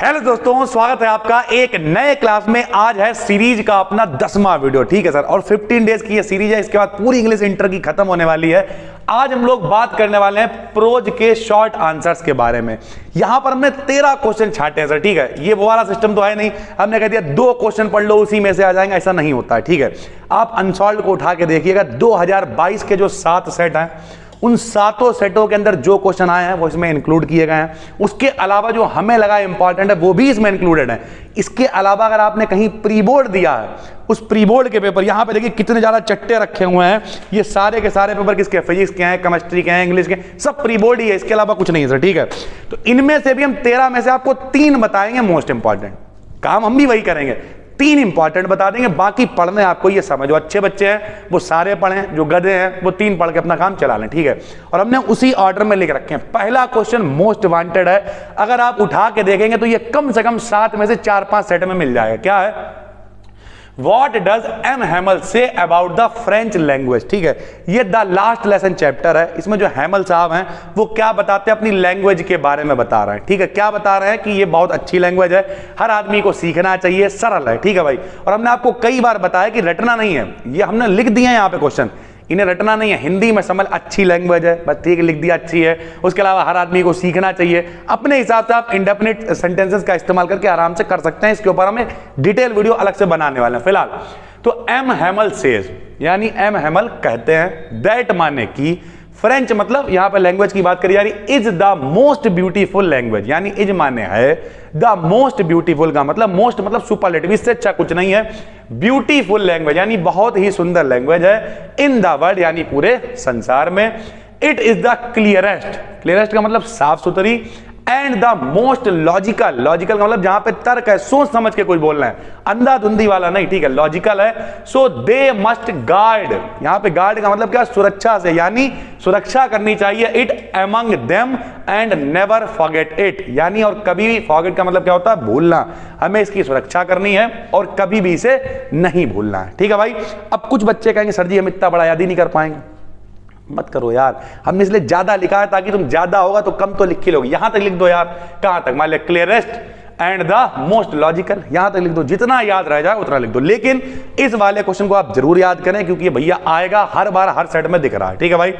Hello दोस्तों, स्वागत है आपका एक नए क्लास में। आज है सीरीज का अपना 10वां वीडियो, ठीक है सर। और 15 डेज की ये सीरीज है, इसके बाद पूरी इंग्लिश इंटर की खत्म होने वाली है। आज हम लोग बात करने वाले हैं प्रोज के शॉर्ट आंसर्स के बारे में। यहां पर हमने 13 क्वेश्चन छांटे हैं सर, ठीक है। ये वो वाला सिस्टम तो है नहीं, हमने कह दिया 2 क्वेश्चन पढ़ लो उसी में से आ जाएंगे, ऐसा नहीं होता है, ठीक है। आप अनसॉल्व को उठा के देखिएगा, 2022 के जो 7 सेट हैं उन 7 सेटों के अंदर जो क्वेश्चन आए हैं वो इसमें इंक्लूड किए गए हैं। उसके अलावा जो हमें लगा इंपॉर्टेंट है वो भी इसमें इंक्लूडेड है। इसके अलावा अगर आपने कहीं प्री बोर्ड दिया है, उस प्री बोर्ड के पेपर यहां पे देखिए कितने ज्यादा चट्टे रखे हुए हैं। ये सारे के सारे पेपर किसके? फिजिक्स के हैं, केमिस्ट्री के हैं, इंग्लिश के, सब प्री बोर्ड ही है, इसके अलावा कुछ नहीं है सर, ठीक है। तो इनमें से भी हम 13 में से आपको 3 बताएंगे मोस्ट इंपॉर्टेंट। काम हम भी वही करेंगे, 3 इंपॉर्टेंट बता देंगे, बाकी पढ़ने आपको ये समझ। जो अच्छे बच्चे हैं वो सारे पढ़ें, जो गधे हैं वो 3 पढ़ के अपना काम चला लें, ठीक है। और हमने उसी ऑर्डर में लिख रखे हैं। पहला क्वेश्चन मोस्ट वांटेड है, अगर आप उठा के देखेंगे तो ये कम से कम 7 में से 4-5 सेट में मिल जाएगा। क्या है? What does M. Hamel say about the French language? ठीक है, ये द लास्ट लेसन चैप्टर है। इसमें जो हैमल साहब हैं वो क्या बताते हैं, अपनी लैंग्वेज के बारे में बता रहे हैं, ठीक है। क्या बता रहे हैं कि ये बहुत अच्छी लैंग्वेज है, हर आदमी को सीखना चाहिए, सरल है, ठीक है भाई। और हमने आपको कई बार बताया कि रटना नहीं है, ये हमने लिख दिया है यहाँ पे क्वेश्चन, इन्हें रटना नहीं है। हिंदी में समझ अच्छी लैंग्वेज है, बस ठीक है, लिख दिया अच्छी है। उसके अलावा हर आदमी को सीखना चाहिए। अपने हिसाब से आप इंडेफिनिट सेंटेंसेस का इस्तेमाल करके आराम से कर सकते हैं। इसके ऊपर हम एक डिटेल वीडियो अलग से बनाने वाले हैं। फिलहाल तो एम हैमल सेज, यानी एम हैमल कहते हैं, दैट माने कि फ्रेंच मतलब यहां पे लैंग्वेज की बात करी जा रही, is the most beautiful language, यानी इज माने है द मोस्ट ब्यूटीफुल का मतलब मोस्ट मतलब सुपरलेटिव, इससे अच्छा कुछ नहीं है। ब्यूटीफुल लैंग्वेज यानी बहुत ही सुंदर लैंग्वेज है इन द वर्ल्ड, यानी पूरे संसार में। It is the clearest, clearest का मतलब साफ सुथरी, and the most logical, logical का मतलब जहां पे तर्क है, सोच समझ के कुछ बोलना है, अंधाधुंधी वाला नहीं, ठीक है, लॉजिकल है। सो दे मस्ट गार्ड, यहां पे गार्ड का मतलब क्या? सुरक्षा से, यानी सुरक्षा करनी चाहिए। It among them and never forget it, यानी और कभी भी, फॉरगेट का मतलब क्या होता है? भूलना। हमें इसकी सुरक्षा करनी है और कभी भी इसे नहीं भूलना है, ठीक है भाई। अब कुछ बच्चे कहेंगे सर जी हम इतना बड़ा याद ही नहीं कर पाएंगे। मत करो यार, हमने इसलिए ज्यादा लिखा है ताकि तुम ज्यादा होगा तो कम तो लिख ही लोगे। यहां तक लिख दो यार, कहां तक? मान लिया clearest and the most logical, यहां तक लिख दो, जितना याद रह जाए उतना लिख दो। लेकिन इस वाले क्वेश्चन को आप जरूर याद करें, क्योंकि ये भैया आएगा हर बार हर सेट में दिख रहा है, ठीक है भाई।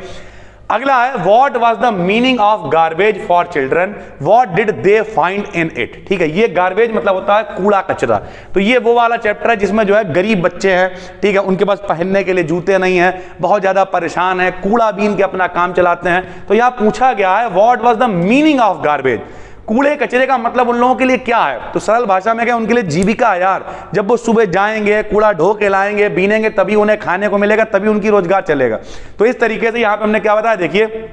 अगला है what was the meaning of garbage for children, what did they find in it, ठीक है। ये गार्बेज मतलब होता है कूड़ा कचरा। तो ये वो वाला चैप्टर है जिसमें जो है गरीब बच्चे हैं, ठीक है, उनके पास पहनने के लिए जूते नहीं है, बहुत ज्यादा परेशान है, कूड़ा बीन के अपना काम चलाते हैं। तो यहां पूछा गया है what was the meaning of garbage, कूड़े कचरे का मतलब उन लोगों के लिए क्या है? तो सरल भाषा में क्या, उनके लिए जीविका है यार। जब वो सुबह जाएंगे, कूड़ा ढो के लाएंगे, बीनेंगे, तभी उन्हें खाने को मिलेगा, तभी उनकी रोजगार चलेगा। तो इस तरीके से यहां पे हमने क्या बताया, देखिए,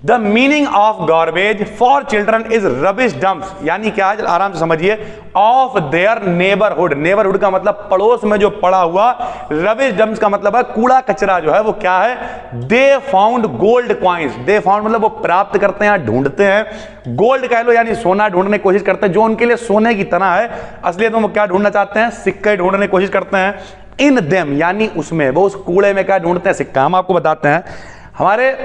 the meaning of garbage for children is rubbish dumps, यानी क्या है, आराम से समझिए, ऑफ देयर नेबरहुड, नेबरहुड का मतलब पड़ोस में जो पड़ा हुआ, रबिश डंप्स का मतलब है कूड़ा कचरा जो है वो क्या है? They found gold coins, they found मतलब वो प्राप्त करते हैं, ढूंढते हैं, गोल्ड कह लो यानी सोना ढूंढने की कोशिश करते हैं, जो उनके लिए सोने की तरह है, असलियत में वो क्या ढूंढना चाहते हैं? सिक्के ढूंढने की कोशिश करते हैं। इन देम यानी उसमें, वो उस कूड़े में क्या ढूंढते हैं? सिक्का। हम आपको बताते हैं, हमारे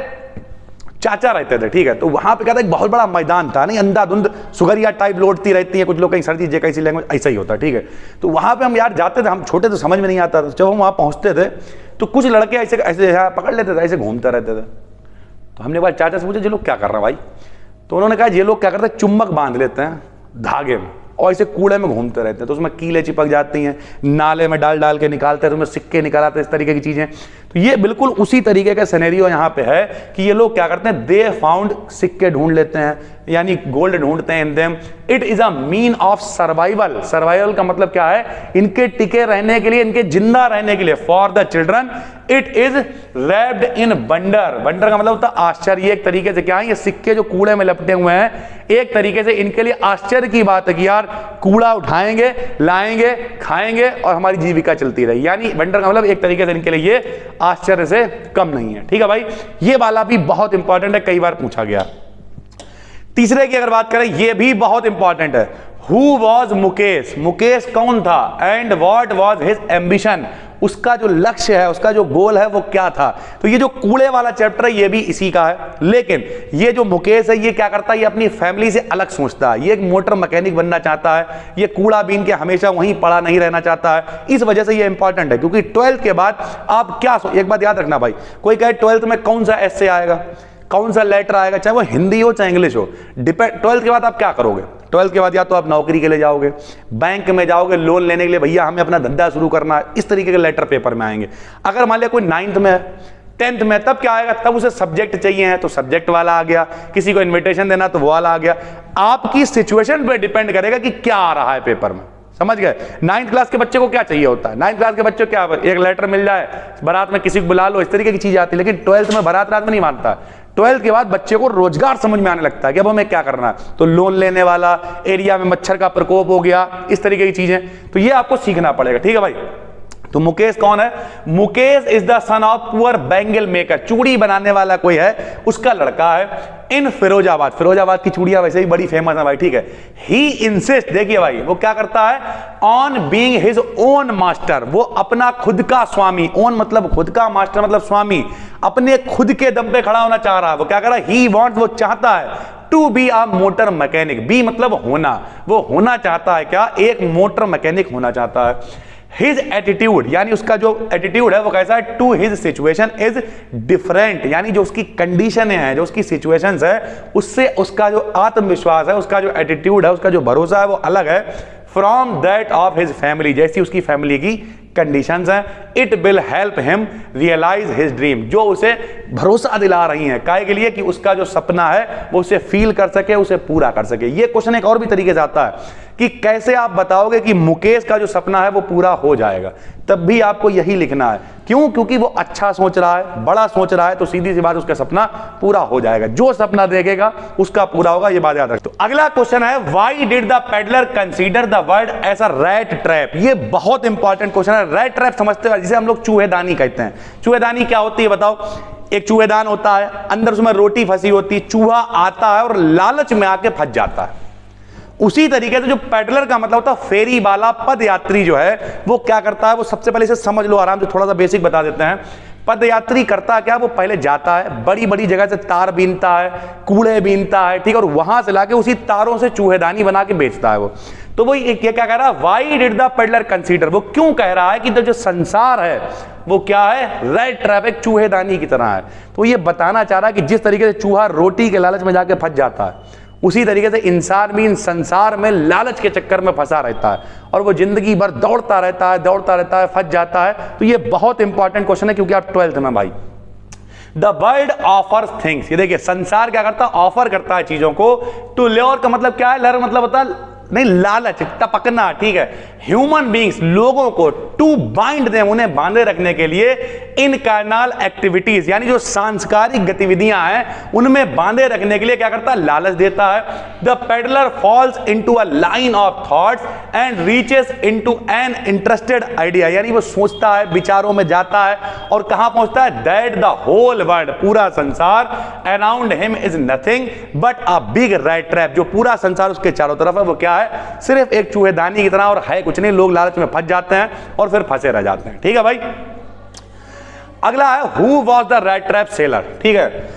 चाचा रहते थे, ठीक है, तो वहां पे क्या था, एक बहुत बड़ा मैदान था, नहीं, अंधाधुंध सुगरिया टाइप लौटती रहती है, कुछ लोग कहीं सर्दी जे कैसी लैंग्वेज, ऐसा ही होता है, ठीक है। तो वहां पे हम यार जाते थे, हम छोटे तो समझ में नहीं आता था। जब हम वहां पहुंचते थे तो कुछ लड़के ऐसे ऐसे पकड़ लेते थे, ऐसे घूमते रहते थे। तो हमने एक बार चाचा से पूछा ये लोग क्या कर रहे हैं भाई? तो उन्होंने कहा ये लोग क्या करते हैं, चुम्बक बांध लेते हैं धागे में और ऐसे कूड़े में घूमते रहते हैं, तो उसमें कीले चिपक जाती हैं, नाले में डाल डाल के निकालते हैं, तो उसमें सिक्के निकालते हैं, इस तरीके की चीजें। तो ये बिल्कुल उसी तरीके का सिनेरियो यहाँ पे है कि ये लोग क्या करते हैं, दे फाउंड, सिक्के ढूंढ लेते हैं, यानी गोल्ड ढूंढते हैं in them. It is a mean of survival, survival का मतलब क्या है? इनके टिके रहने के लिए, इनके जिंदा रहने के लिए। For the children it is wrapped in wonder, wonder का मतलब होता है आश्चर्य। एक तरीके से क्या है, ये सिक्के जो कूड़े में लपटे हुए हैं, एक तरीके से इनके लिए आश्चर्य की बात है कि यार कूड़ा उठाएंगे, लाएंगे, खाएंगे और हमारी जीविका चलती रही, यानी बंडर का मतलब एक तरीके से इनके लिए ये आश्चर्य से कम नहीं है, ठीक है भाई। ये वाला भी बहुत इंपॉर्टेंट है, कई बार पूछा गया। तीसरे की अगर बात करें, ये भी बहुत इंपॉर्टेंट है। हु वॉज मुकेश, मुकेश कौन था? And what was his ambition, उसका जो लक्ष्य है, उसका जो गोल है वो क्या था। तो ये जो कूड़े वाला चैप्टर है ये भी इसी का है। लेकिन ये जो मुकेश है ये क्या करता है, ये अपनी फैमिली से अलग सोचता है। ये एक मोटर मैकेनिक बनना चाहता है, ये कूड़ा बीन के हमेशा वहीं पड़ा नहीं रहना चाहता है। इस वजह से ये इंपॉर्टेंट है, क्योंकि 12th के बाद आप क्या एक बात याद रखना भाई, कोई कहे 12th में कौन सा एस्से आएगा, कौन सा लेटर आएगा, चाहे वो हिंदी हो चाहे इंग्लिश हो, डिपेंड 12th के बाद आप क्या करोगे। 12th के बाद या तो आप नौकरी के लिए जाओगे, बैंक में जाओगे लोन लेने के लिए, भैया हमें अपना धंधा शुरू करना है, इस तरीके के लेटर पेपर में आएंगे। अगर मान लिया कोई 9th में है, 10th में, तब क्या आएगा, तब उसे सब्जेक्ट चाहिए है तो सब्जेक्ट वाला आ गया, किसी को इन्विटेशन देना तो वो वाला आ गया। आपकी सिचुएशन पे डिपेंड करेगा कि क्या आ रहा है पेपर में, समझ गए। 9th क्लास के बच्चे को क्या चाहिए होता है, 9th क्लास के बच्चे को क्या, एक लेटर मिल जाए, बारात में किसी को बुला लो, इस तरीके की चीज आती है। लेकिन 12th में बारात रात में नहीं मानता। 12th के बाद बच्चे को रोजगार समझ में आने लगता है कि अब हमें क्या करना है, तो लोन लेने वाला, एरिया में मच्छर का प्रकोप हो गया, इस तरीके की चीजें, तो ये आपको सीखना पड़ेगा, ठीक है भाई। तो मुकेश कौन है, Mukesh is the son of poor bangle maker, चूड़ी बनाने वाला कोई है, उसका लड़का है इन फिरोजाबाद। फिरोजाबाद की चूड़ियां वैसे ही बड़ी फेमस है भाई, ठीक है। ही इंसिस्ट, देखिए भाई वो क्या करता है, on being his own master, वो अपना खुद का स्वामी, ओन मतलब खुद का, मास्टर मतलब स्वामी, अपने खुद के दम पे खड़ा होना चाह रहा है। वो क्या कर रहा है, ही वांट्स, वो चाहता है to be a motor mechanic, be मतलब होना, वो होना चाहता है क्या, एक मोटर मैकेनिक होना चाहता है। हिज एटीट्यूड, यानी उसका जो एटीट्यूड है वो कैसा है, to his situation is different, यानी जो उसकी कंडीशन है, जो उसकी सिचुएशंस है, उससे उसका जो आत्मविश्वास है, उसका जो एटीट्यूड है, उसका जो भरोसा है वो अलग है from that of his family, जैसी उसकी फैमिली की कंडीशंस हैं। It will help him realise his dream, जो उसे भरोसा दिला रही हैं काहे के लिए, कि उसका जो सपना है वो उसे फील कर सके, उसे पूरा कर सके। ये क्वेश्चन एक और भी तरीके से आता है कि कैसे आप बताओगे कि मुकेश का जो सपना है वो पूरा हो जाएगा, तब भी आपको यही लिखना है। क्यों, क्योंकि वो अच्छा सोच रहा है, बड़ा सोच रहा है, तो सीधी सी बात उसका सपना पूरा हो जाएगा। जो सपना देखेगा उसका पूरा होगा, ये बात याद रखो। तो अगला क्वेश्चन है, why did the peddler consider the word as a rat trap. ये बहुत इंपॉर्टेंट क्वेश्चन है। रैट ट्रैप समझते हैं, जिसे हम लोग चूहेदानी कहते हैं। चूहेदानी क्या होती है बताओ, एक चूहेदान होता है, अंदर उसमें रोटी फंसी होती है, चूहा आता है और लालच में आके फंस जाता है। उसी तरीके से जो पेडलर का मतलब होता है फेरी वाला, पद यात्री जो है वो क्या करता है, वो सबसे पहले इसे समझ लो आराम से, थोड़ा सा बेसिक बता देते हैं। पद यात्री करता क्या, वो पहले जाता है, बड़ी बड़ी जगह से तार बीनता है, कूड़े बीनता है, ठीक है, और वहां से लाके उसी तारों से चूहेदानी बना के बेचता है वो। तो वो ये क्या कह रहा है, why did the peddler consider, वो क्यों कह रहा है कि जो संसार है वो क्या है, रैट ट्रैप, एक चूहेदानी की तरह है। तो ये बताना चाह रहा है कि जिस तरीके से चूहा रोटी के लालच में जाके फंस जाता है, उसी तरीके से इंसान भी इन संसार में लालच के चक्कर में फंसा रहता है और वो जिंदगी भर दौड़ता रहता है, फंस जाता है। तो ये बहुत इंपॉर्टेंट क्वेश्चन है, क्योंकि आप 12th में भाई, द वर्ल्ड ऑफर्स थिंग्स, ये देखिए संसार क्या करता है, ऑफर करता है चीजों को। टू ल्योर का मतलब क्या है, लर मतलब होता है नहीं, लालच, टपकना, ठीक है। ह्यूमन बींग्स, लोगों को, टू बाइंड देम, उन्हें बांधे रखने के लिए, इन कार्नल एक्टिविटीज, यानी जो सांस्कारिक गतिविधियां हैं उनमें बांधे रखने के लिए क्या करता है, लालच देता है। The peddler falls into a line of thoughts and reaches into an interested idea, यानी वो सोचता है, विचारों में जाता है और कहां पहुंचता है, दैट द होल वर्ल्ड, पूरा संसार, around him is nothing but a big rat trap, जो पूरा संसार उसके चारों तरफ है वो क्या है, सिर्फ एक चूहेदानी की तरह और है कुछ नहीं। लोग लालच में फंस जाते हैं और फिर फंसे रह जाते हैं, ठीक है भाई। अगला है, who was the rat trap seller, ठीक है।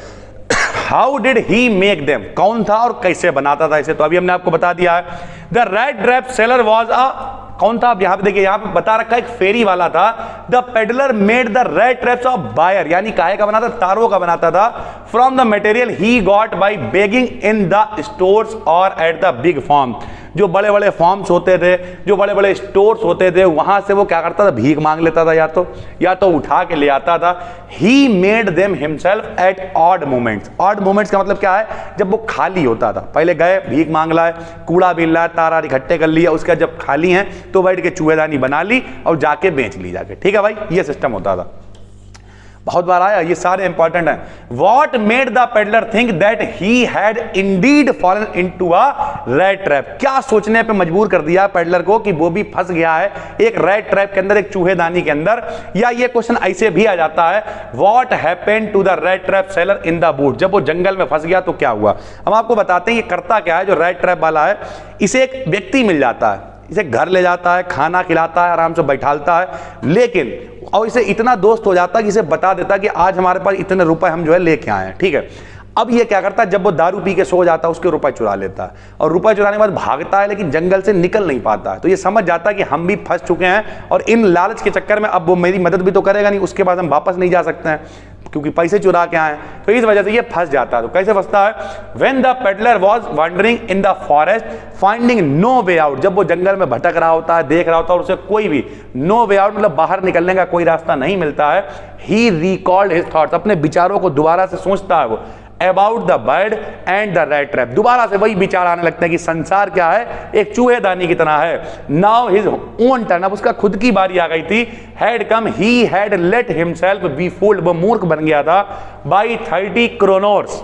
How did he make them, कौन था और कैसे बनाता था इसे, तो अभी हमने आपको बता दिया है। The rat trap seller was a, कौन था, अब यहां पे देखिए, यहां पे बता रखा है एक फेरी वाला था। The peddler made the rat traps of wire, यानी काहे का बनाता, तारों का बनाता था। From the material he got by begging in the stores और एट द बिग फार्म, जो बड़े बड़े फॉर्म्स होते थे, जो बड़े बड़े स्टोर्स होते थे, वहां से वो क्या करता था, भीख मांग लेता था, या तो उठा के ले आता था। He made them himself at odd moments, odd moments का मतलब क्या है, जब वो खाली होता था, पहले गए भीख मांग लाए, कूड़ा बिल लाए, तारा इकट्ठे कर लिया, उसका जब खाली है तो बैठ के चूहेदानी बना ली और जाके बेच ली जाके, ठीक है भाई, ये सिस्टम होता था। बहुत बार आया, ये सारे इंपॉर्टेंट हैं। What made the peddler think that he had indeed fallen into a rat trap? क्या सोचने पे मजबूर कर दिया पेडलर को कि वो भी फंस गया है एक रैट ट्रैप के अंदर, एक चूहेदानी के अंदर। या ये क्वेश्चन ऐसे भी आ जाता है, What happened to the rat trap seller in the bush? जब वो जंगल में फंस गया तो क्या हुआ। हम आपको बताते हैं ये करता क्या है। जो रैट ट्रैप वाला है, इसे एक व्यक्ति मिल जाता है, इसे घर ले जाता है, खाना खिलाता है, आराम से बैठालता है, लेकिन और इसे इतना दोस्त हो जाता कि इसे बता देता कि आज हमारे पास इतने रुपए हम जो है लेके आए हैं, ठीक है। अब ये क्या करता है, जब वो दारू पी के सो जाता है उसके रुपए चुरा लेता है, और रुपए चुराने के बाद भागता है, लेकिन जंगल से निकल नहीं पाता है। तो ये समझ जाता है कि हम भी फंस चुके हैं, और इन लालच के चक्कर में अब वो मेरी मदद भी तो करेगा नहीं, उसके बाद हम वापस नहीं जा सकते हैं क्योंकि पैसे चुरा के आए। तो इस वजह से ये फंस जाता है। तो कैसे फंसता है, when the peddler was wandering in the forest finding no way out, जब वो जंगल में भटक रहा होता है, देख रहा होता है, और उसे कोई भी नो वे आउट मतलब बाहर निकलने का कोई रास्ता नहीं मिलता है, ही रिकॉल्ड हिज थॉट्स, अपने विचारों को दोबारा से सोचता है वो, about the bird and the rat trap, दोबारा से वही विचार आने लगते हैं कि संसार क्या है, एक चूहेदानी की तरह है। नाउ हिज ओन टर्न, अब उसका खुद की बारी आ गई थी, had come, he had late himself B fooled, वो मूर्ख बन गया था, बाई 30 क्रोनोर्स।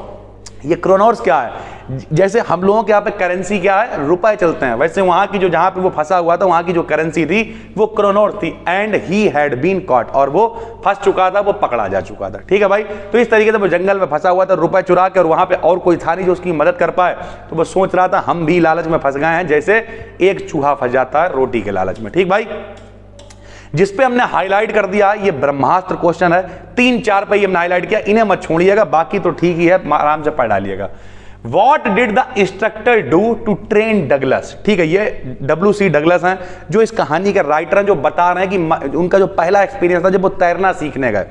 ये क्रोनोर्स क्या है, जैसे हम लोगों के यहाँ पे करेंसी क्या है, रुपए चलते हैं, वैसे वहां की जो, जहां पे वो फंसा हुआ था वहां की जो करेंसी थी वो क्रोनोर्स थी। And he had been caught, और वो फंस चुका था, वो पकड़ा जा चुका था, ठीक है भाई। तो इस तरीके से वो जंगल में फंसा हुआ था रुपए चुरा के, और वहां पे और कोई था नहीं जो उसकी मदद कर पाए। तो वो सोच रहा था हम भी लालच में फंस गए हैं, जैसे एक चूहा फंस जाता है रोटी के लालच में, ठीक भाई। जिस पे हमने हाईलाइट कर दिया, ये ब्रह्मास्त्र क्वेश्चन है, 3-4 पे हमने हाईलाइट किया, इन्हें मत छोड़िएगा, बाकी तो ठीक ही है, आराम से पढ़ डालिएगा। What did the instructor do to train Douglas? ठीक है, ये WC डगलस हैं जो इस कहानी के राइटर हैं, जो बता रहे हैं कि उनका जो पहला एक्सपीरियंस था जब वो तैरना सीखने गए,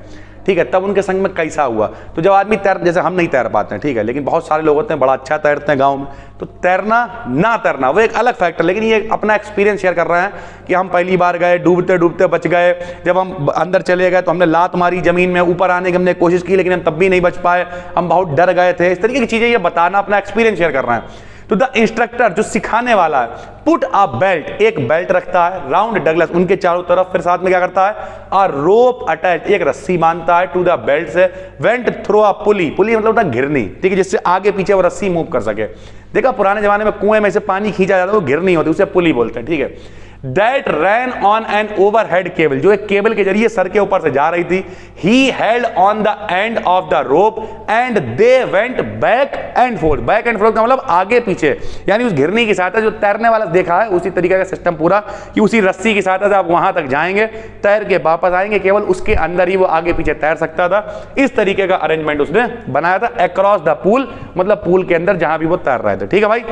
ठीक है, तब उनके संग में कैसा हुआ। तो जब आदमी तैर, जैसे हम नहीं तैर पाते हैं, ठीक है, लेकिन बहुत सारे लोग होते हैं बड़ा अच्छा तैरते हैं गांव में, तो तैरना ना तैरना वो एक अलग फैक्टर, लेकिन ये अपना एक्सपीरियंस शेयर कर रहे हैं कि हम पहली बार गए, डूबते डूबते बच गए, जब हम अंदर चले गए तो हमने लात मारी जमीन में, ऊपर आने की हमने कोशिश की लेकिन हम तब भी नहीं बच पाए, हम बहुत डर गए थे। इस तरीके की चीजें ये बताना, अपना एक्सपीरियंस शेयर कर रहे हैं। तो द इंस्ट्रक्टर, जो सिखाने वाला है, पुट अ बेल्ट, एक बेल्ट रखता है, राउंड डगलस, उनके चारों तरफ, फिर साथ में क्या करता है, अ रोप अटैच, एक रस्सी बांधता है, टू द बेल्ट से, वेंट थ्रो अ पुली, पुली मतलब होता है घिरनी, ठीक है, जिससे आगे पीछे वो रस्सी मूव कर सके। देखा पुराने जमाने में कुएं में से पानी खींचा जाता है, वो घिरनी होती है, उसे पुली बोलते हैं, ठीक है। That ran on an overhead cable, जो एक केबल के जरिए सर के ऊपर से जा रही थी। He held on the end of the rope and they went back and forth. Back and forth का मतलब आगे पीछे, यानी उस घिरनी की सहायता, जो तैरने वाला देखा है उसी तरीके का सिस्टम पूरा, कि उसी रस्सी की सहायता से आप वहां तक जाएंगे, तैर के वापस आएंगे, केवल उसके अंदर ही वो आगे पीछे तैर सकता था। इस तरीके का अरेंजमेंट उसने बनाया था, अक्रॉस द पूल, मतलब पूल के अंदर जहां भी वो तैर रहे थे, ठीक है भाई।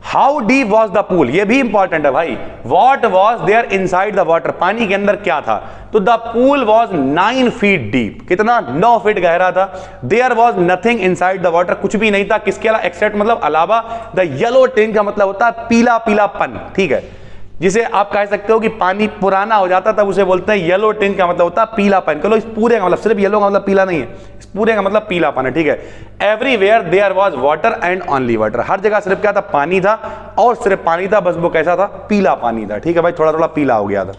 How deep was the pool, ये भी इंपॉर्टेंट है भाई। What was there inside the water, पानी के अंदर क्या था। तो the pool was 9 feet deep, कितना, 9 फीट गहरा था। There was nothing inside the water, कुछ भी नहीं था, किसके अलावा, एक्सेप्ट मतलब अलावा, द येलो टिंट का मतलब होता है पीला पीलापन, ठीक है, जिसे आप कह सकते हो कि पानी पुराना हो जाता तब उसे बोलते हैं येलो टिंट का मतलब होता है पीलापन। चलो इस पूरे का मतलब, सिर्फ येलो का मतलब पीला नहीं है, इस पूरे का मतलब पीलापन है, ठीक है। Everywhere there was water and only water, हर जगह सिर्फ क्या था, पानी था, और सिर्फ पानी था, बस वो कैसा था, पीला पानी था, ठीक है भाई, थोड़ा थोड़ा पीला हो गया था।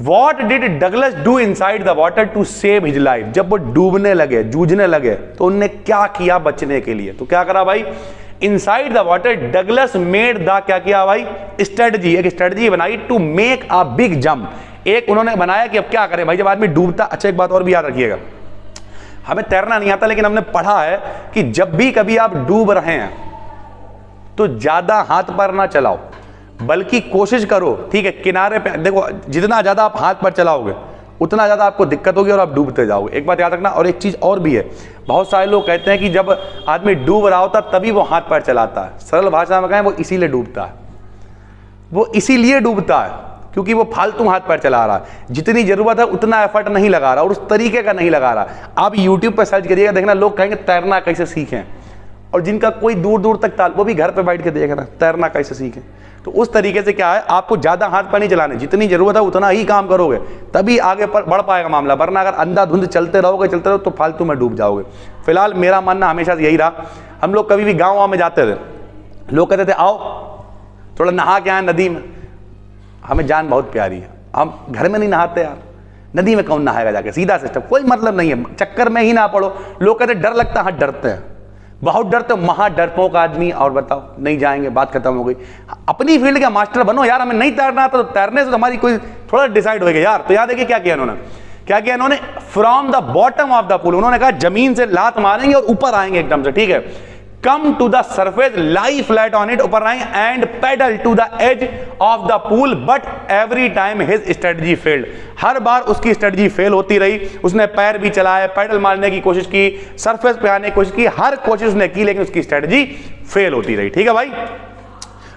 What did Douglas do inside the water to save his life? जब वो डूबने लगे, जूझने लगे, तो उनने क्या किया बचने के लिए। तो क्या करा भाई, inside the water Douglas made the, क्या किया भाई, स्ट्रेटजी, एक स्ट्रेटजी बनाई, to make a big jump. एक उन्होंने बनाया कि अब क्या करें भाई, जब आदमी डूबता, अच्छा एक बात और भी याद रखिएगा, हमें तैरना नहीं आता, लेकिन हमने पढ़ा है कि जब भी कभी आप डूब रहे हैं तो ज्यादा हाथ पर ना चलाओ, बल्कि कोशिश करो, ठीक है, किनारे पे देखो, जितना ज्यादा आप हाथ पर चलाओगे उतना ज्यादा आपको दिक्कत होगी और आप डूबते जाओगे, एक बात याद रखना। और एक चीज और भी है, बहुत सारे लोग कहते हैं कि जब आदमी डूब रहा होता तभी वो हाथ पैर चलाता है, सरल भाषा में कहें वो इसीलिए डूबता है, वो इसीलिए डूबता है क्योंकि वो फालतू हाथ पैर चला रहा है, जितनी जरूरत है उतना एफर्ट नहीं लगा रहा और उस तरीके का नहीं लगा रहा। आप यूट्यूब पर सर्च करिएगा, देखना लोग कहेंगे तैरना कैसे सीखें, और जिनका कोई दूर दूर तक ताल, वो भी घर पे बैठ के देख रहा है तैरना कैसे सीखें। तो उस तरीके से क्या है, आपको ज्यादा हाथ पर नहीं चलाने, जितनी जरूरत है उतना ही काम करोगे, तभी आगे पर बढ़ पाएगा मामला, वरना अगर अंधाधुंध चलते रहोगे तो फालतू में डूब जाओगे। फिलहाल मेरा मानना हमेशा से यही रहा, हम लोग कभी भी गाँव में जाते थे, लोग कहते थे आओ थोड़ा नहा के आए नदी में, हमें जान बहुत प्यारी है, हम घर में नहीं नहाते यार, नदी में कौन नहाएगा जाके, सीधा सिस्टम, कोई मतलब नहीं है, चक्कर में ही ना पड़ो। लोग कहते डर लगता है, डरते हैं, बहुत डरते हो, महा डरपोक आदमी, और बताओ नहीं जाएंगे, बात खत्म हो गई। अपनी फील्ड का मास्टर बनो यार, हमें नहीं तैरना आता तो तैरने से हमारी कोई थोड़ा डिसाइड होगा यार। तो याद है कि क्या किया इन्होंने, क्या किया इन्होंने, from the bottom of the pool, उन्होंने कहा जमीन से लात मारेंगे और ऊपर आएंगे एकदम से, ठीक है। come to the surface, lie flat on it, ऊपर आए and pedal to the edge of the pool, but every time his strategy failed. हर बार उसकी स्ट्रेटजी फेल होती रही, उसने पैर भी चलाए, पैडल मारने की कोशिश की, सरफेस पे आने की कोशिश की, हर कोशिश उसने की, लेकिन उसकी स्ट्रेटजी फेल होती रही। ठीक है भाई,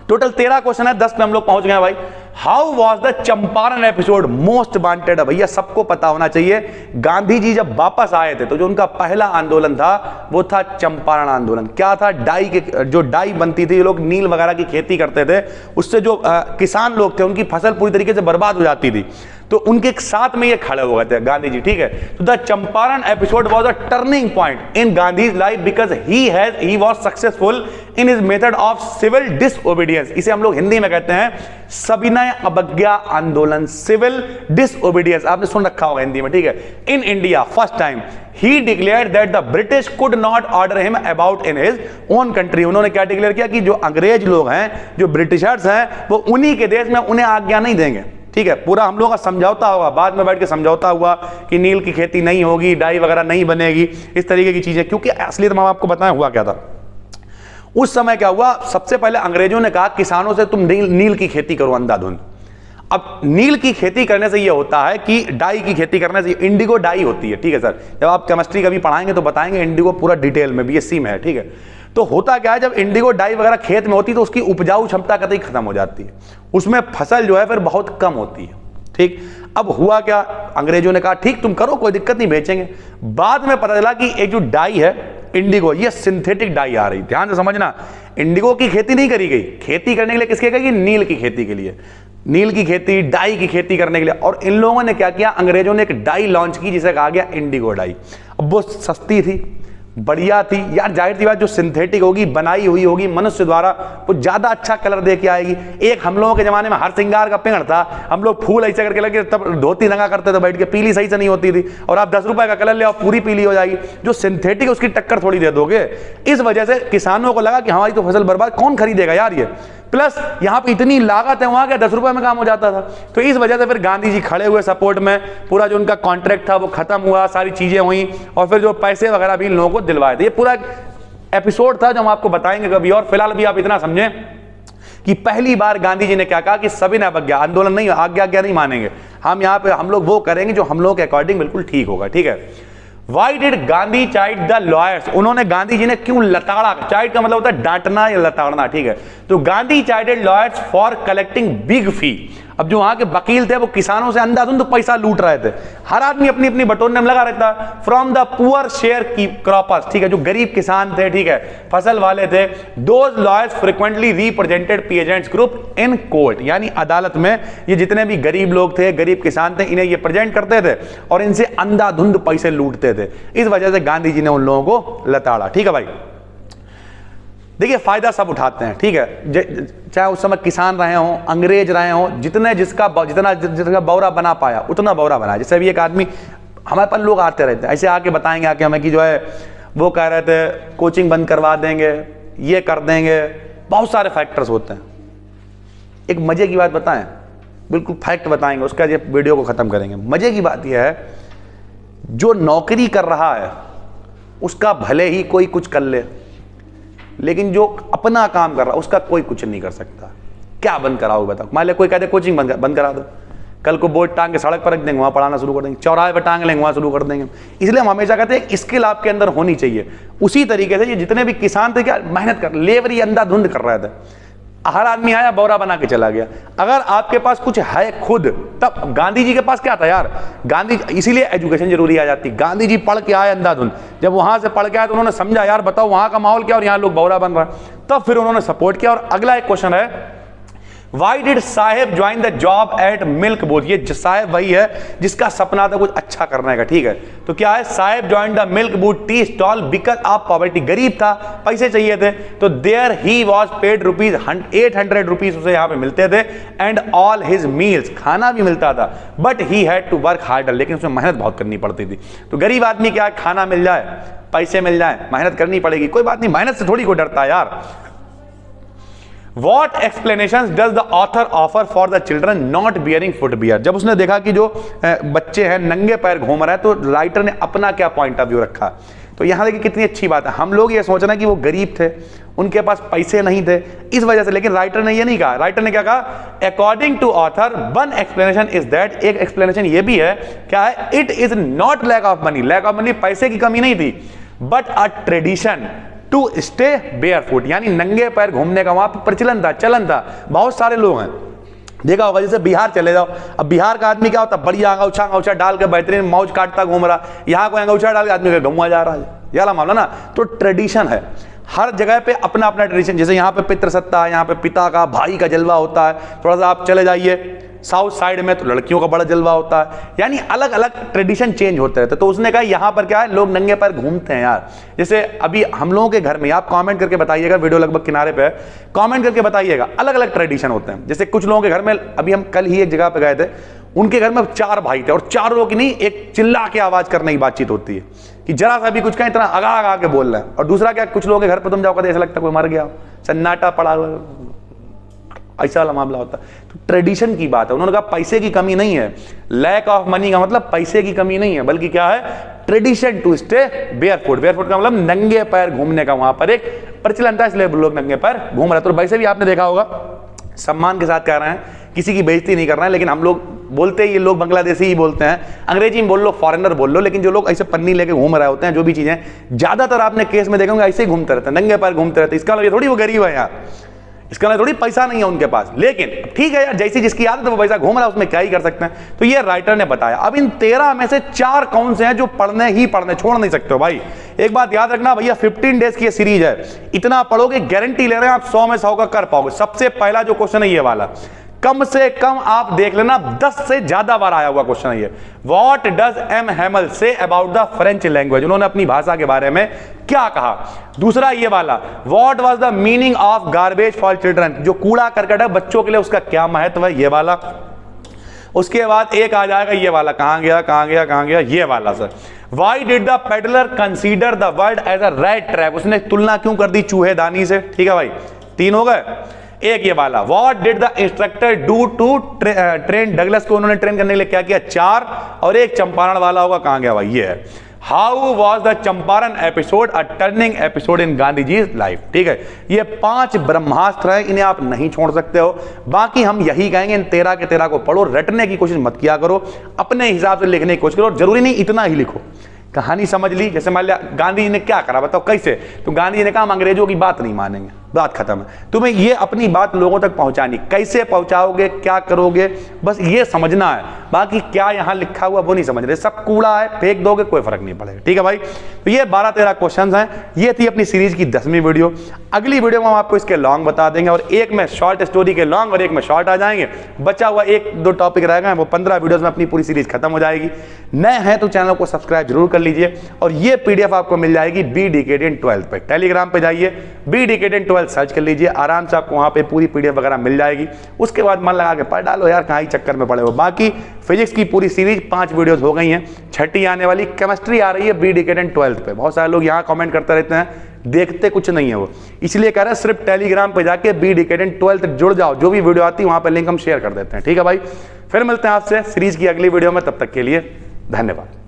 टोटल 13 क्वेश्चन है, 10 पे हम लोग पहुंच गए भाई। How was the Champaran episode most wanted है भैया, सबको पता होना चाहिए। गांधी जी जब वापस आए थे तो जो उनका पहला आंदोलन था वो था चंपारण आंदोलन। क्या था? डाई के जो डाई बनती थी, ये लोग नील वगैरह की खेती करते थे, उससे जो किसान लोग थे उनकी फसल पूरी तरीके से बर्बाद हो जाती थी, तो उनके साथ में ये खड़े हो गए थे गांधी जी। ठीक है, तो the Champaran episode was a turning point in Gandhi's life because he was successful in his method of civil disobedience. इसे हम लोग हिंदी में कहते हैं सविनय अवज्ञा आंदोलन, सिविल डिसओबीडियंस, आपने सुन रखा होगा हिंदी में। ठीक है, in India first time he declared that the British could not order him about in his own country. उन्होंने क्या डिक्लेयर किया कि जो अंग्रेज लोग हैं, जो ब्रिटिशर्स हैं, वो उन्हीं के देश में उन्हें आज्ञा नहीं देंगे। ठीक है, पूरा हम लोगों का समझौता होगा, बाद में बैठ के समझौता हुआ कि नील की खेती नहीं होगी, डाई वगैरह नहीं बनेगी, इस तरीके की चीजें। क्योंकि असलियत में आपको बताएं हुआ क्या था उस समय। क्या हुआ, सबसे पहले अंग्रेजों ने कहा किसानों से तुम नील की खेती करो अंधाधुंध। अब नील की खेती करने से यह होता है कि डाई की खेती करने से इंडिगो डाई होती है। ठीक है सर, जब आप केमिस्ट्री कभी पढ़ाएंगे तो बताएंगे, इंडिगो पूरा डिटेल में बीएससी में है। ठीक है, तो होता क्या है, जब इंडिगो डाई वगैरह खेत में होती है तो उसकी उपजाऊ क्षमता कतई खत्म हो जाती है, उसमें फसल जो है फिर बहुत कम होती है। ठीक, अब हुआ क्या, अंग्रेजों ने कहा ठीक तुम करो, कोई दिक्कत नहीं, बेचेंगे। बाद में पता चला कि एक जो डाई है इंडिगो, ये सिंथेटिक डाई आ रही। ध्यान से समझना, इंडिगो की खेती नहीं करी गई, खेती करने के लिए किसके गई? नील की खेती के लिए, नील की खेती, डाई की खेती करने के लिए। और इन लोगों ने क्या किया, अंग्रेजों ने एक डाई लॉन्च की जिसे कहा गया इंडिगो डाई। अब वो सस्ती थी, बढ़िया थी यार, जाहिर सी बात जो सिंथेटिक होगी, बनाई हुई होगी मनुष्य द्वारा, वो ज्यादा अच्छा कलर दे के आएगी। एक हम लोगों के जमाने में हर श्रृंगार का पेड़ था, हम लोग फूल ऐसे करके लगे, तब धोती रंगा करते थे बैठ के, पीली सही से नहीं होती थी। और आप 10 रुपए का कलर ले आओ, पूरी पीली हो जाएगी। जो सिंथेटिक उसकी टक्कर थोड़ी दे दोगे। इस वजह से किसानों को लगा कि हमारी तो फसल बर्बाद, कौन खरीदेगा यार ये, प्लस यहां पे इतनी लागत है, वहां क्या 10 रुपए में काम हो जाता था। तो इस वजह से फिर गांधी जी खड़े हुए सपोर्ट में, पूरा जो उनका कॉन्ट्रैक्ट था वो खत्म हुआ, सारी चीजें हुई, और फिर जो पैसे वगैरह भी इन लोगों को दिलवाए थे। ये पूरा एपिसोड था जो हम आपको बताएंगे कभी और। फिलहाल भी आप इतना समझें कि पहली बार गांधी जी ने क्या कहा कि सविनय अवज्ञा आंदोलन नहीं, आज्ञा नहीं मानेंगे हम, यहाँ पे हम लोग वो करेंगे जो हम लोग के अकॉर्डिंग बिल्कुल ठीक होगा। ठीक है, Why did Gandhi child the lawyers? उन्होंने गांधी जी ने क्यों लताड़ा? चाइड का मतलब होता है डांटना या लताड़ना। ठीक है, तो Gandhi chided lawyers for collecting big fee. अब जो वहां के वकील थे वो किसानों से अंधाधुंध पैसा लूट रहे थे, हर आदमी अपनी अपनी बटोरने में लगा रहता, फ्रॉम द पुअर शेयर की क्रॉपर्स। ठीक है, जो गरीब किसान थे, ठीक है, फसल वाले थे, those lawyers frequently represented peasants group in court, यानी अदालत में ये जितने भी गरीब लोग थे, गरीब किसान थे, इन्हें ये प्रेजेंट करते थे और इनसे अंधाधुंध पैसे लूटते थे। इस वजह से गांधी जी ने उन लोगों को लताड़ा। ठीक है भाई, देखिए फायदा सब उठाते हैं। ठीक है, चाहे उस समय किसान रहे हों, अंग्रेज रहे हों, जितना बौरा बना पाया उतना बौरा बनाया। जैसे अभी एक आदमी हमारे पास लोग आते रहते हैं, ऐसे आके बताएंगे आके हमें कि जो है वो कह रहे थे कोचिंग बंद करवा देंगे, ये कर देंगे, बहुत सारे फैक्टर्स होते हैं। एक मजे की बात बताएं, बिल्कुल फैक्ट बताएंगे, उसका ये वीडियो को खत्म करेंगे। मजे की बात यह है, जो नौकरी कर रहा है उसका भले ही कोई कुछ कर ले, लेकिन जो अपना काम कर रहा है उसका कोई कुछ नहीं कर सकता। क्या बंद कराओ बताओ? मान लिया कोई कहते कोचिंग बंद करा दो, कल को बोर्ड टांग के सड़क पर रख देंगे, वहां पढ़ाना शुरू कर देंगे, चौराहे पर टांग लेंगे, वहां शुरू कर देंगे। इसलिए हम हमेशा कहते हैं स्किल आपके अंदर होनी चाहिए। उसी तरीके से ये जितने भी किसान थे, क्या मेहनत कर, लेबर ही अंधाधुंध कर रहे थे, हर आदमी आया बौरा बना के चला गया। अगर आपके पास कुछ है खुद, तब गांधी जी के पास क्या था यार, गांधी, इसीलिए एजुकेशन जरूरी आ जाती। गांधी जी पढ़ के आए अंधाधुंध, जब वहां से पढ़ के आए तो उन्होंने समझा यार बताओ वहां का माहौल क्या और यहाँ लोग बौरा बन रहा है, तब फिर उन्होंने सपोर्ट किया। और अगला एक क्वेश्चन है, Why did Saheb join the job at milk booth? ये साहेब वही है जिसका सपना था कुछ अच्छा करने का। ठीक है, तो क्या है, Saheb join the milk booth tea stall because of poverty. गरीब था, पैसे चाहिए थे, तो there he was paid ₹800 rupees उसे यहाँ पे मिलते थे, एंड ऑल हिज मील्स, खाना भी मिलता था, but he had to work harder, लेकिन उसमें मेहनत बहुत करनी पड़ती थी। तो गरीब आदमी क्या है, खाना मिल जाए, पैसे मिल जाए, मेहनत करनी पड़ेगी, कोई बात नहीं, मेहनत से थोड़ी कोई डरता है यार। What explanations does the author offer for the children not bearing footwear? जब उसने देखा कि जो बच्चे हैं नंगे पैर घूम रहे हैं, तो राइटर ने अपना क्या पॉइंट ऑफ व्यू रखा। तो यहां देखिए कितनी अच्छी बात है। हम लोग ये सोचना कि वो गरीब थे, उनके पास पैसे नहीं थे इस वजह से, लेकिन राइटर ने ये नहीं कहा। राइटर ने क्या कहा? According to author one explanation is that, एक एक्सप्लेनेशन ये भी है, क्या है? It is not lack of money, lack of money पैसे की कमी नहीं थी, but a tradition to stay barefoot, यानी नंगे पैर घूमने का वहां पर प्रचलन था, चलन था। बहुत सारे लोग हैं, देखा होगा, जैसे बिहार चले जाओ, अब बिहार का आदमी क्या होता है? बढ़िया अंगूछा डाल के बेहतरीन मौज काटता घूम रहा। यहाँ कोई अंगूछा डाल के आदमी का गमुआ जा रहा है, ये वाला मामला ना। तो ट्रेडिशन है, हर जगह पे अपना अपना ट्रेडिशन। जैसे यहाँ पे पितृसत्ता है, यहाँ पे पिता का भाई का जलवा होता है। थोड़ा सा आप चले जाइए साउथ साइड में तो लड़कियों का बड़ा जलवा होता है, यानी अलग अलग ट्रेडिशन चेंज होते रहते। तो उसने कहा यहाँ पर क्या है, लोग नंगे पैर घूमते हैं यार। जैसे अभी हम लोगों के घर में, आप कमेंट करके बताइएगा, वीडियो लगभग किनारे पे है, कमेंट करके बताइएगा, अलग अलग ट्रेडिशन होते हैं। जैसे कुछ लोगों के घर में, अभी हम कल ही एक जगह पे गए थे, उनके घर में 4 भाई थे और चारों की नहीं, एक चिल्ला के आवाज करने की बातचीत होती है कि जरा सा भी कुछ कहें इतना आगा आगा के बोल रहे हैं। और दूसरा क्या, कुछ लोगों के घर पर तुम जाओगे ऐसा लगता है कोई मर गया, सन्नाटा पड़ा हुआ, ऐसा वाला मामला होता है। तो ट्रेडिशन की बात है। उन्होंने कहा पैसे की कमी नहीं है, लैक ऑफ मनी का मतलब पैसे की कमी नहीं है, बल्कि क्या है? Tradition to stay barefoot. Barefoot का मतलब नंगे पैर घूमने का वहां पर एक प्रचलन था, इसलिए लोग नंगे पैर घूम रहे। तो वैसे भी आपने देखा होगा, सम्मान के साथ कह रहे हैं, किसी की बेइज्जती नहीं कर रहे हैं, लेकिन हम लोग बोलते हैं, ये लोग बांग्लादेशी ही बोलते हैं, अंग्रेजी में बोल लो, फॉरेनर बोल लो, लेकिन जो लोग ऐसे पन्नी लेके घूम रहे होते हैं, जो भी चीजें, ज्यादातर आपने केस में देखोगे ऐसे ही घूमते रहते हैं, नंगे पैर घूमते रहते हैं। इसका मतलब थोड़ी वो गरीब है यार, इसका मतलब थोड़ी पैसा नहीं है उनके पास, लेकिन ठीक है यार, जैसी जिसकी आदत है वो पैसा घूम रहा है, उसमें क्या ही कर सकते हैं। तो ये राइटर ने बताया। अब इन 13 में से 4 कौन से हैं जो पढ़ने ही पढ़ने, छोड़ नहीं सकते हो भाई। एक बात याद रखना भैया, 15 डेज की ये सीरीज है, इतना पढ़ोगे गारंटी ले रहे हैं आप 100 में 100 का कर पाओगे। सबसे पहला जो क्वेश्चन है ये वाला, कम से कम आप देख लेना 10 से ज्यादा बार आया हुआ क्वेश्चन है ये। What does M हैमल say about the French language, उन्होंने अपनी भाषा के बारे में क्या कहा। दूसरा ये वाला, what was the meaning of garbage for children, जो कूड़ा करकट है बच्चों के लिए उसका क्या महत्व है, ये वाला। उसके बाद एक आ जाएगा ये वाला, कहां गया ये वाला sir, why did the peddler consider the world as a rat trap, उसने तुलना क्यों कर दी चूहेदानी से। ठीक है भाई, 3 हो गए। एक ये वाला, what did the instructor do to train Douglas को, उन्होंने ट्रेन करने के लिए क्या किया, 4। और एक चंपारण वाला होगा, कहां गया भाई, ये है, how was the Champaran episode a turning episode in Gandhi ji life. ठीक है, ये 5 ब्रह्मास्त्र हैं, इन्हें आप नहीं छोड़ सकते हो। बाकी हम यही कहेंगे, इन 13 के 13 को पढ़ो, रटने की कोशिश मत किया करो, अपने हिसाब से लिखने की कोशिश करो। जरूरी नहीं इतना ही लिखो, कहानी समझ ली। जैसे मान लिया गांधी जी ने क्या करा, बताओ कैसे, तो गांधी जी ने कहा हम अंग्रेजों की बात नहीं मानेंगे, बात खत्म है। तुम्हें ये अपनी बात लोगों तक पहुंचानी, कैसे पहुंचाओगे, क्या करोगे, बस ये समझना है। बाकी क्या यहां लिखा हुआ वो नहीं समझ रहे, सब कूड़ा है, फेंक दोगे कोई फर्क नहीं पड़ेगा। ठीक है भाई, तो ये 12-13 क्वेश्चन हैं। ये थी अपनी सीरीज की 10वीं वीडियो। अगली वीडियो में हम आपको इसके लॉन्ग बता देंगे, और एक में शॉर्ट स्टोरी के लॉन्ग और एक में शॉर्ट आ जाएंगे। बचा हुआ 1-2 टॉपिक रहेगा, वो 15 वीडियोज में अपनी पूरी सीरीज खत्म हो जाएगी। नए हैं तो चैनल को सब्सक्राइब जरूर कर लीजिए, और ये PDF आपको मिल जाएगी बी डिकेड 12 पे। टेलीग्राम पे जाइए, बी डिकेड 12 सर्च कर लीजिए, आराम से आपको वहां पे पूरी PDF वगैरह मिल जाएगी। उसके बाद मन लगा के पढ़ डालो यार, कहाँ ही चक्कर में पड़े हो। बाकी फिजिक्स की पूरी सीरीज 5 वीडियोस हो गई हैं, 6ठी आने वाली, केमिस्ट्री आ रही है बी डिकेड 12 पे। बहुत सारे लोग यहाँ कमेंट करते रहते हैं, देखते कुछ नहीं है वो, इसलिए कह रहे हैं सिर्फ टेलीग्राम पे जाके बी डिकेड 12 जुड़ जाओ, जो भी वीडियो आती है वहां पे लिंक हम शेयर कर देते हैं। ठीक है भाई, फिर मिलते हैं आपसे सीरीज की अगली वीडियो में, तब तक के लिए धन्यवाद।